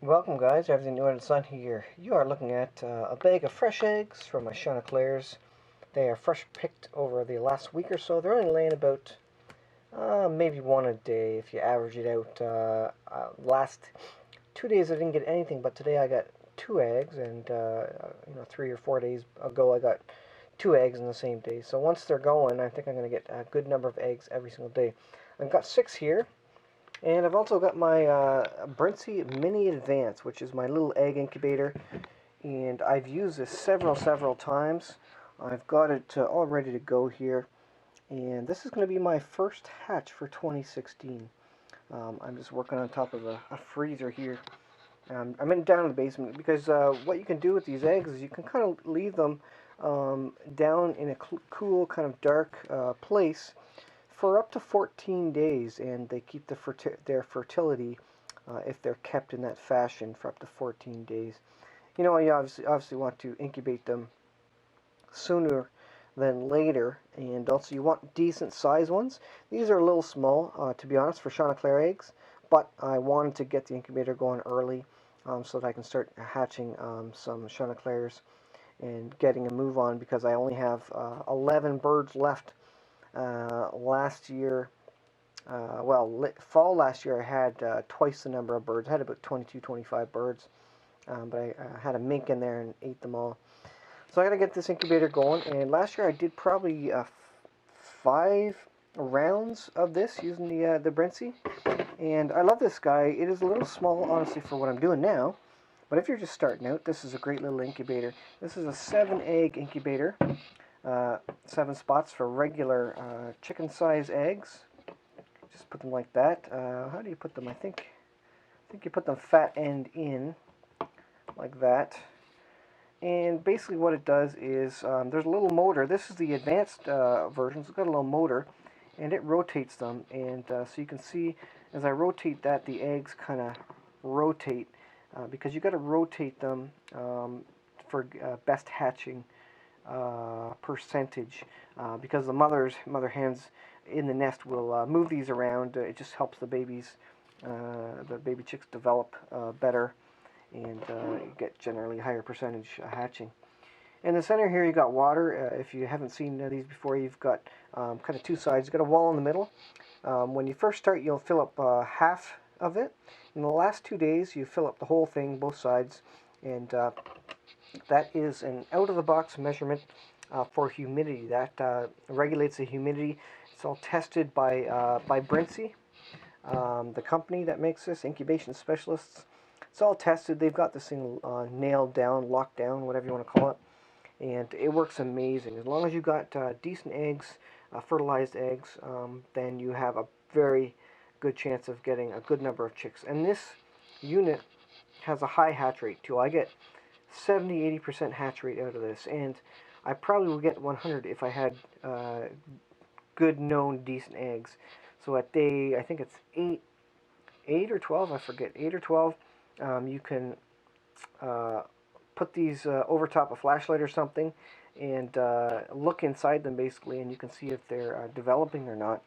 Welcome guys, everything new under the sun here. You are looking at a bag of fresh eggs from my Chanteclers. They are fresh picked over the last week or so. They're only laying about maybe one a day if you average it out. Last 2 days I didn't get anything, but today I got two eggs, and 3 or 4 days ago I got two eggs in the same day. So once they're going, I think I'm going to get a good number of eggs every single day. I've got 6 here. And I've also got my Brinsea Mini Advance, which is my little egg incubator. And I've used this several times. I've got it all ready to go here. And this is going to be my first hatch for 2016. I'm just working on top of a freezer here. I'm down in the basement because what you can do with these eggs is you can kind of leave them down in a cool, kind of dark place for up to 14 days, and they keep their fertility if they're kept in that fashion for up to 14 days. You know, you obviously want to incubate them sooner than later, and also you want decent size ones. These are a little small, to be honest, for Chantecler eggs, but I wanted to get the incubator going early so that I can start hatching some Chanteclers and getting a move on, because I only have 11 birds left. Last year, fall last year I had twice the number of birds. I had about 22, 25 birds, but I had a mink in there and ate them all. So I got to get this incubator going, and last year I did probably 5 rounds of this using the Brinsea, and I love this guy. It is a little small, honestly, for what I'm doing now, but if you're just starting out, this is a great little incubator. This is a 7-egg incubator. 7 spots for regular chicken size eggs. Just put them like that. How do you put them? I think you put the fat end in like that. And basically what it does is there's a little motor. This is the advanced version. So it's got a little motor, and it rotates them. And so you can see as I rotate that, the eggs kind of rotate because you got to rotate them for best hatching percentage, because the mother hens in the nest will move these around. It just helps the baby chicks develop better, and you get generally higher percentage hatching. In the center here you got water. If you haven't seen these before, you've got kind of two sides. You've got a wall in the middle. When you first start, you'll fill up half of it. In the last 2 days, you fill up the whole thing, both sides, and that is an out-of-the-box measurement for humidity. That regulates the humidity. It's all tested by Brinsea, the company that makes this, Incubation Specialists. It's all tested. They've got this thing nailed down, locked down, whatever you want to call it, and it works amazing. As long as you've got decent eggs, fertilized eggs, then you have a very good chance of getting a good number of chicks. And this unit has a high hatch rate too. I get 70-80% hatch rate out of this, and I probably would get 100 if I had good known decent eggs. So at day, I think it's 8 or 12, I forget, 8 or 12, you can put these over top a flashlight or something, and look inside them basically, and you can see if they're developing or not.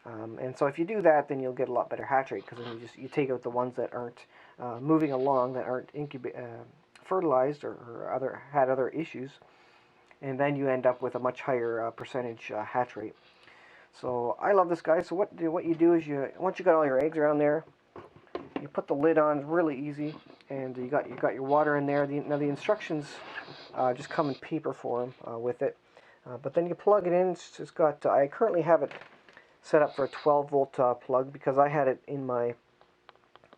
And so if you do that, then you'll get a lot better hatch rate, because then you take out the ones that aren't moving along, that aren't fertilized or had other issues, and then you end up with a much higher percentage hatch rate. So I love this guy. So what you do is once you got all your eggs around there, you put the lid on. It's really easy, and you got your water in there. Now the instructions just come in paper form with it, but then you plug it in. It's got I currently have it set up for a 12-volt plug, because I had it in my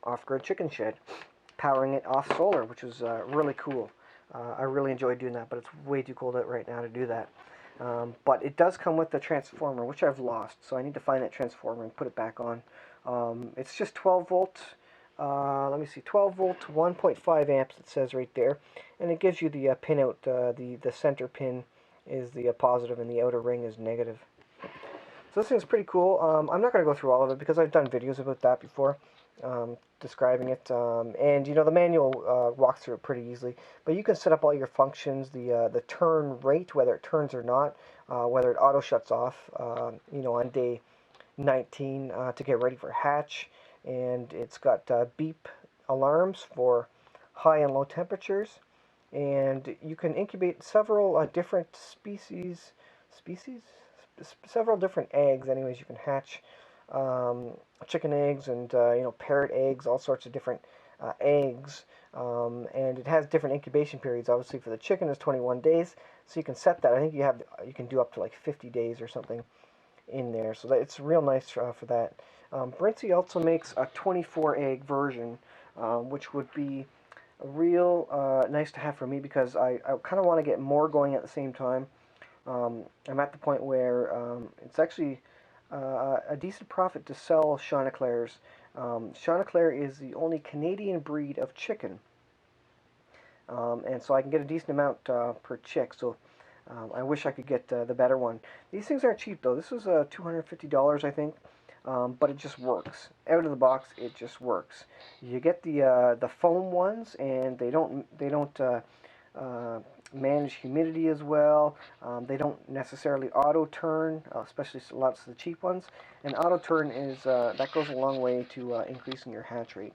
off-grid chicken shed, powering it off solar, which is really cool. I really enjoy doing that, but it's way too cold out right now to do that. But it does come with the transformer, which I've lost, so I need to find that transformer and put it back on. It's just 12 volt. Let me see, 12 volt to 1.5 amps. It says right there, and it gives you the pin out. The center pin is the positive, and the outer ring is negative. So this thing's pretty cool. I'm not going to go through all of it because I've done videos about that before, describing it. And you know, the manual walks through it pretty easily. But you can set up all your functions, the turn rate, whether it turns or not, whether it auto shuts off, on day 19 to get ready for hatch. And it's got beep alarms for high and low temperatures, and you can incubate several different several different eggs. Anyways, you can hatch um, chicken eggs and parrot eggs, all sorts of different eggs, and it has different incubation periods. Obviously, for the chicken, is 21 days, so you can set that. I think you can do up to like 50 days or something in there, so that it's real nice for that. Brinsea also makes a 24 egg version, which would be real nice to have for me because I kind of want to get more going at the same time. I'm at the point where it's actually a decent profit to sell Chanteclers. Chantecler is the only Canadian breed of chicken, and so I can get a decent amount per chick. So I wish I could get the better one. These things aren't cheap though. This was $250, I think, but it just works. Out of the box, it just works. You get the foam ones, and they don't manage humidity as well. They don't necessarily auto turn, especially lots of the cheap ones. And auto turn is that goes a long way to increasing your hatch rate.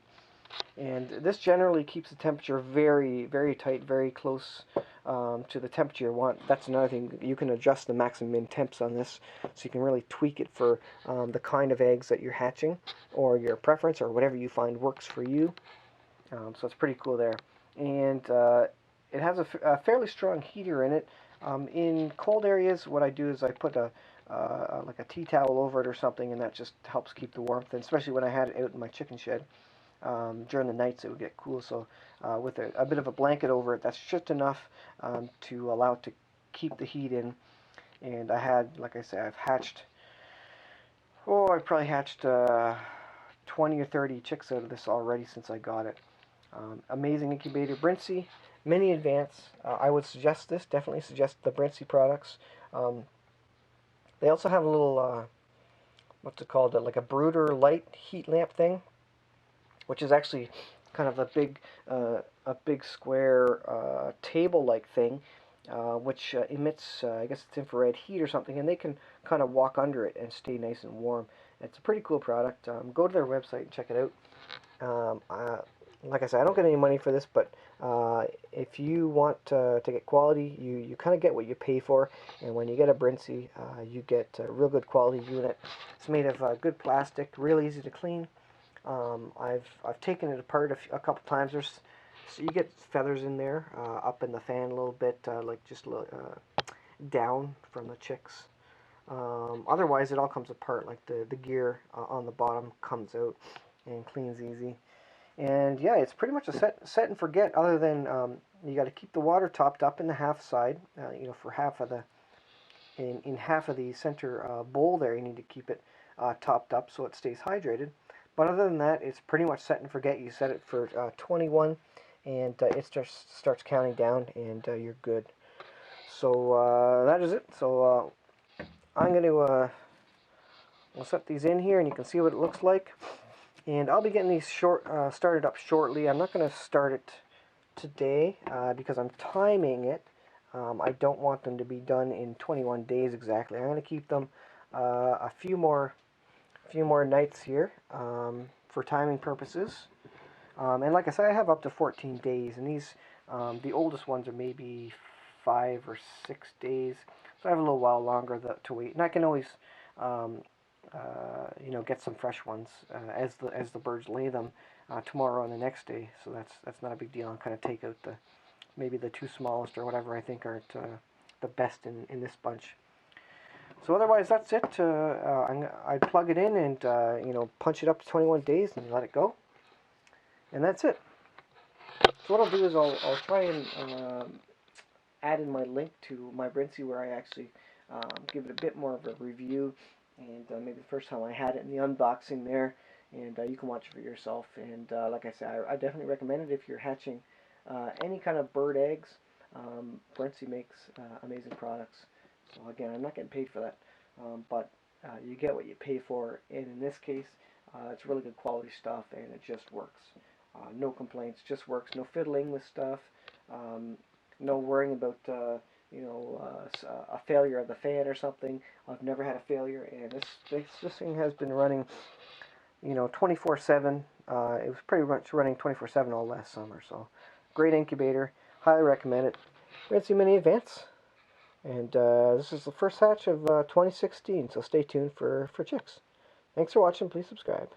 And this generally keeps the temperature very, very tight, very close to the temperature you want. That's another thing. You can adjust the max and min temps on this, so you can really tweak it for the kind of eggs that you're hatching, or your preference, or whatever you find works for you. So it's pretty cool there. And it has a fairly strong heater in it. In cold areas, what I do is I put like a tea towel over it or something, and that just helps keep the warmth. And especially when I had it out in my chicken shed. During the nights it would get cool, so with a bit of a blanket over it, that's just enough to allow it to keep the heat in. And I had, like I said, I've probably hatched 20 or 30 chicks out of this already since I got it. Amazing incubator. Brinsea Mini Advance. I would suggest this, definitely suggest the Brinsea products. They also have a little, what's it called, like a brooder light heat lamp thing, which is actually kind of a big square table-like thing, which emits, I guess it's infrared heat or something, and they can kind of walk under it and stay nice and warm. It's a pretty cool product. Go to their website and check it out. Like I said, I don't get any money for this, but if you want to get quality, you kind of get what you pay for. And when you get a Brinsea, you get a real good quality unit. It's made of good plastic, real easy to clean. I've taken it apart a couple times. So you get feathers in there, up in the fan a little bit, like just down from the chicks. Otherwise, it all comes apart. Like the gear on the bottom comes out and cleans easy. And yeah, it's pretty much a set and forget. Other than you got to keep the water topped up in the half side. For half of in half of the center bowl there, you need to keep it topped up so it stays hydrated. But other than that, it's pretty much set and forget. You set it for 21, and it starts counting down, and you're good. So that is it. So I'm going to we'll set these in here, and you can see what it looks like. And I'll be getting these started up shortly. I'm not going to start it today because I'm timing it. I don't want them to be done in 21 days exactly. I'm going to keep them a few more nights here for timing purposes. And like I said, I have up to 14 days, and these the oldest ones are maybe 5 or 6 days, so I have a little while longer to wait. And I can always get some fresh ones as the birds lay them tomorrow and the next day. So that's not a big deal. I'll kind of take out maybe the two smallest or whatever I think aren't the best in this bunch. So otherwise, that's it. I'd plug it in and punch it up to 21 days and let it go, and that's it. So what I'll do is I'll try and add in my link to my Brinsea where I actually give it a bit more of a review, and maybe the first time I had it in the unboxing there, and you can watch it for yourself. And like I said, I definitely recommend it if you're hatching any kind of bird eggs. Brinsea makes amazing products. So again, I'm not getting paid for that, but you get what you pay for, and in this case, it's really good quality stuff, and it just works. No complaints, just works. No fiddling with stuff. No worrying about a failure of the fan or something. I've never had a failure, and this thing has been running 24/7 It was pretty much running 24/7 all last summer. So, great incubator. Highly recommend it. Brinsea Mini Advance. And this is the first hatch of 2016, so stay tuned for chicks. Thanks for watching. Please subscribe.